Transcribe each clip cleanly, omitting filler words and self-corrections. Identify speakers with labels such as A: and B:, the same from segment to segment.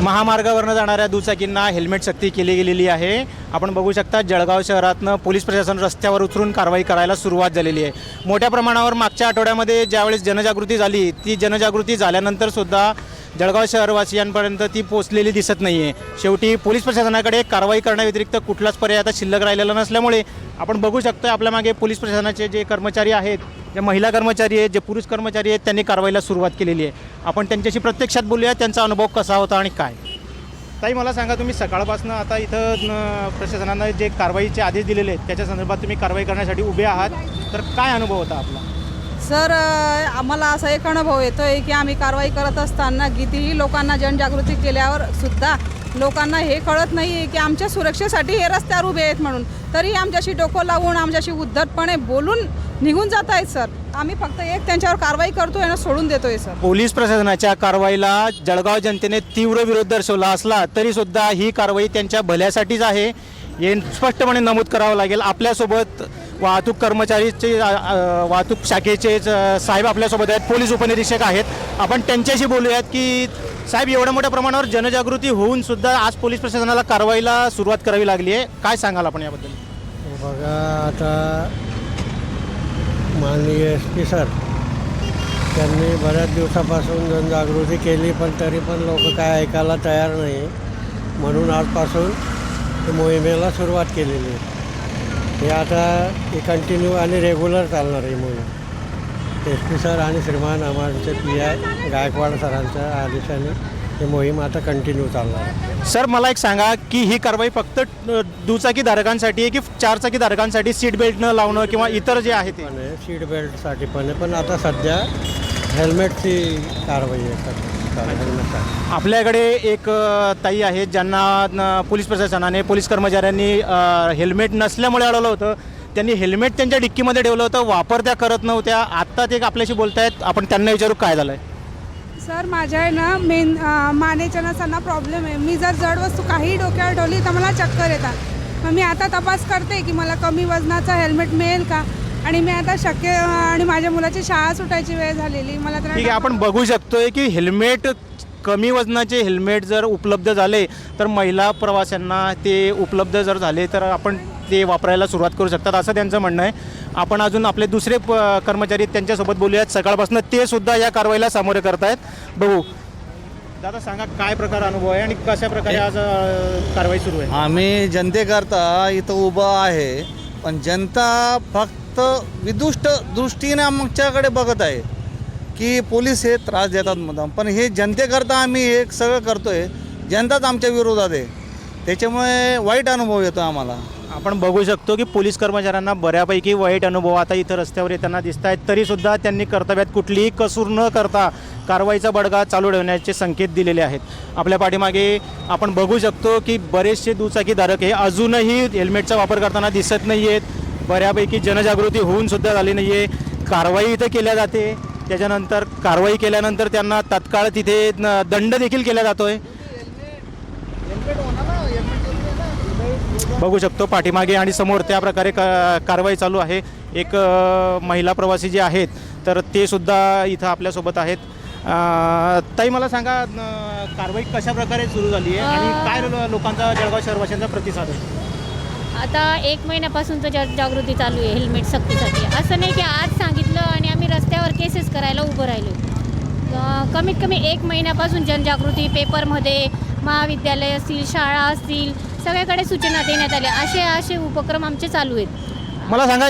A: महामार्गावरनं जाणाऱ्या दुचाकींना हेल्मेट सक्ती केली गेलेली आहे। आपण बघू शकता जळगाव शहरातनं पोलीस प्रशासन रस्त्यावर उतरून कारवाई करायला सुरुवात झालेली आहे। मोठ्या प्रमाणावर मागच्या आठवड्यामध्ये ज्यावेळेस जनजागृती झाली, ती जनजागृती झाल्यानंतर सुद्धा जळगाव शहरवासियांपर्यंत ती पोचलेली दिसत नाही आहे। शेवटी पोलीस प्रशासनाकडे कारवाई करण्याव्यतिरिक्त कुठलाच पर्याय आता शिल्लक राहिलेला नसल्यामुळे आपण बघू शकतो आपल्या मागे पोलीस प्रशासनाचे जे कर्मचारी आहेत, जे महिला कर्मचारी आहेत, जे पुरुष कर्मचारी आहेत, त्यांनी कारवाईला सुरुवात केलेली आहे। आपण त्यांच्याशी प्रत्यक्षात बोलूया, त्यांचा अनुभव कसा होता आणि काय। ताई, मला सांगा, तुम्ही सकाळपासून आता इथं प्रशासनानं जे कारवाईचे आदेश दिलेले आहेत त्याच्या संदर्भात तुम्ही कारवाई करण्यासाठी उभे आहात, तर काय अनुभव होता आपला?
B: सर, आम्हाला असा एक अनुभव येतो आहे की आम्ही कारवाई करत असताना कितीही लोकांना जनजागृती केल्यावर सुद्धा लोकांना हे कळत नाही आहे की आमच्या सुरक्षेसाठी हे रस्त्यावर उभे आहेत म्हणून, तरी आमच्याशी डोकं लावून आमच्याशी उद्धटपणे बोलून निघून जात आहेत सर। आम्ही फक्त त्यांच्यावर कारवाई करतोय आणि सोडून देतोय सर।
A: पोलीस प्रशासनाच्या कारवाईला जळगाव जनतेने तीव्र विरोध दर्शवला असला तरी सुद्धा ही कारवाई त्यांच्या भल्यासाठीच आहे हे स्पष्टपणे नमूद करावं लागेल। आपल्यासोबत वाहतूक कर्मचारीचे वाहतूक शाखेचे साहेब आपल्यासोबत आहेत, पोलीस उपनिरीक्षक आहेत। आपण त्यांच्याशी बोलूयात की साहेब, एवढ्या मोठ्या प्रमाणावर जनजागृती होऊन सुद्धा आज पोलीस प्रशासनाला कारवाईला सुरुवात करावी लागली आहे, काय सांगाल आपण याबद्दल?
C: बघा, आता माननीय SP सर त्यांनी बऱ्याच दिवसापासून जनजागृती केली, पण तरी पण लोक काय ऐकायला तयार नाही, म्हणून आजपासून मोहिमेला सुरुवात केलेली आहे। हे आता हे कंटिन्यू आणि रेग्युलर चालणार आहे मोहीम। SP सर आणि श्रीमान आमचे PI गायकवाड सरांच्या आदेशाने ही मोहीम आता कंटिन्यू चालणार आहे।
A: सर, मला एक सांगा की ही कारवाई फक्त दुचाकी धारकांसाठी आहे की चारचाकी धारकांसाठी सीट बेल्ट न लावणं किंवा इतर जे आहे ते?
C: पण आहे, सीट बेल्टसाठी पण आहे, पण आता सध्या हेल्मेटची कारवाई आहे सर।
A: आपल्याकडे एक ताई आहेत ज्यांना पोलीस प्रशासनाने, पोलीस कर्मचाऱ्यांनी हेल्मेट नसल्यामुळे अडवलं होतं। त्यांनी हेल्मेट त्यांच्या डिक्कीमध्ये ठेवलं होतं, वापर त्या करत नव्हत्या। आत्ता ते आपल्याशी बोलत आहेत, आपण त्यांना विचारू काय झालं आहे।
D: सर, माझ्या आहे ना मानेच्या नसांना प्रॉब्लेम आहे। मी जर जड वस्तू काही डोक्यावर ठेवली तर मला चक्कर येतात। मग मी आता तपास करते की मला कमी वजनाचा हेल्मेट मिळेल का, आणि मी आता शक्य आणि माझ्या मुलाची शाळा सुटायची वेळ झालेली, मला तर
A: ठीक आहे। आपण बघू शकतोय की हेल्मेट, कमी वजनाचे हेल्मेट जर उपलब्ध झाले तर महिला प्रवाशांना ते उपलब्ध जर झाले तर आपण ते वापरायला सुरुवात करू शकतात, असं त्यांचं म्हणणं आहे। आपण अजून आपले दुसरे कर्मचारी त्यांच्यासोबत बोलूयात, सकाळपासून ते सुद्धा या कारवाईला सामोरे करत आहेत। बघू दादा, सांगा काय प्रकार अनुभव आहे आणि कशा प्रकारे आज कारवाई सुरू आहे?
E: आम्ही जनतेकरता इथं उभं आहे, पण जनता फक्त विदुष्ट दृष्टीने आमच्याकडे बघत आहे की पोलीस हे त्रास देतात मुद्दाम, पण हे जनतेकरता आम्ही हे सगळं करतोय, जनताच आमच्या विरोधात आहे, त्याच्यामुळे वाईट अनुभव येतो आम्हाला।
A: आपण बघू शकतो की पोलीस कर्मचाऱ्यांना बऱ्यापैकी वाईट अनुभव आता इथं रस्त्यावर येताना दिसत आहेत, तरीसुद्धा त्यांनी कर्तव्यात कुठलीही कसूर न करता कारवाईचा बडगा चालू ठेवण्याचे संकेत दिलेले आहेत। आपल्या पाठीमागे आपण बघू शकतो की बरेचसे दुचाकीधारक हे अजूनही हेल्मेटचा वापर करताना दिसत नाही आहेत। बऱ्यापैकी जनजागृती होऊन सुद्धा झाली नाही आहे। कारवाई इथं केल्या जाते, त्याच्यानंतर कारवाई केल्यानंतर त्यांना तात्काळ तिथे दंड देखील केला जातोय। बघू शकतो पाठीमागे आणि समोर त्या प्रकारे कारवाई चालू आहे। एक महिला प्रवासी जे आहेत तर ते सुद्धा इथं आपल्यासोबत आहेत। ताई, मला सांगा, कारवाई कशा प्रकारे सुरू झाली आहे आणि काय लोकांचा, जळगाव शहरवासियांचा प्रतिसाद आहे?
F: आता 1 महिन्यापासून तर जागृती चालू आहे हेल्मेट सक्तीसाठी। असं नाही की आज सांगितलं आणि आम्ही रस्त्यावर केसेस करायला उभं राहिलो। कमीत कमी 1 महिन्यापासून जनजागृती, पेपरमध्ये, महाविद्यालय असतील, शाळा असतील, सगळ्याकडे सूचना देण्यात आल्या। असे उपक्रम आमचे चालू आहेत।
A: मला सांगा,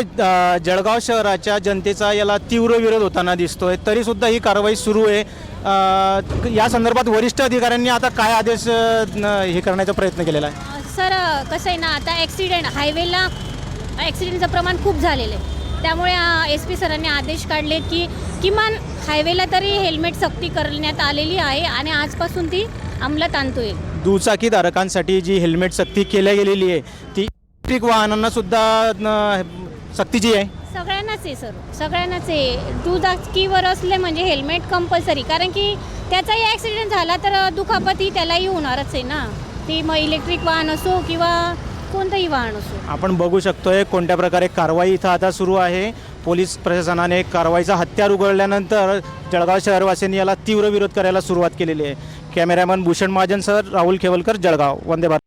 A: जळगाव शहराच्या जनतेचा याला तीव्र विरोध होताना दिसतोय, तरीसुद्धा ही कारवाई सुरू आहे। या संदर्भात वरिष्ठ अधिकाऱ्यांनी आता काय आदेश हे करण्याचा प्रयत्न केलेला आहे?
F: सर, कसं आहे ना, आता हायवेला ॲक्सिडेंटचं प्रमाण खूप झालेलं आहे, त्यामुळे SP सरांनी आदेश काढलेत की किमान हायवेला तरी हेल्मेट सक्ती करण्यात आलेली आहे आणि आजपासून ती अंमलात आणतोय।
A: दुचाकीधारकांसाठी जी हेल्मेट सक्ती केल्या गेलेली आहे ती इलेक्ट्रिक वाहनांना सुद्धा सक्तीची आहे?
F: सगळ्यांनाच आहे सर, सगळ्यांनाच आहे। दुचाकीवर असले म्हणजे हेल्मेट कंपल्सरी, कारण की त्याचाही ॲक्सिडेंट झाला तर दुखापती त्यालाही होणारच आहे ना, ती मग इलेक्ट्रिक वाहन असो किंवा कोणतंही वाहन असो।
A: आपण बघू शकतोय कोणत्या प्रकारे कारवाई इथं आता सुरू आहे। पोलीस प्रशासनाने कारवाईचा हत्यार उघडल्यानंतर जळगाव शहरवासियांनी याला तीव्र विरोध करायला सुरुवात केलेली आहे। Cameraman Bhushan Mahajan sir, Rahul Khewalkar, Jalgaon. वंदे भारत.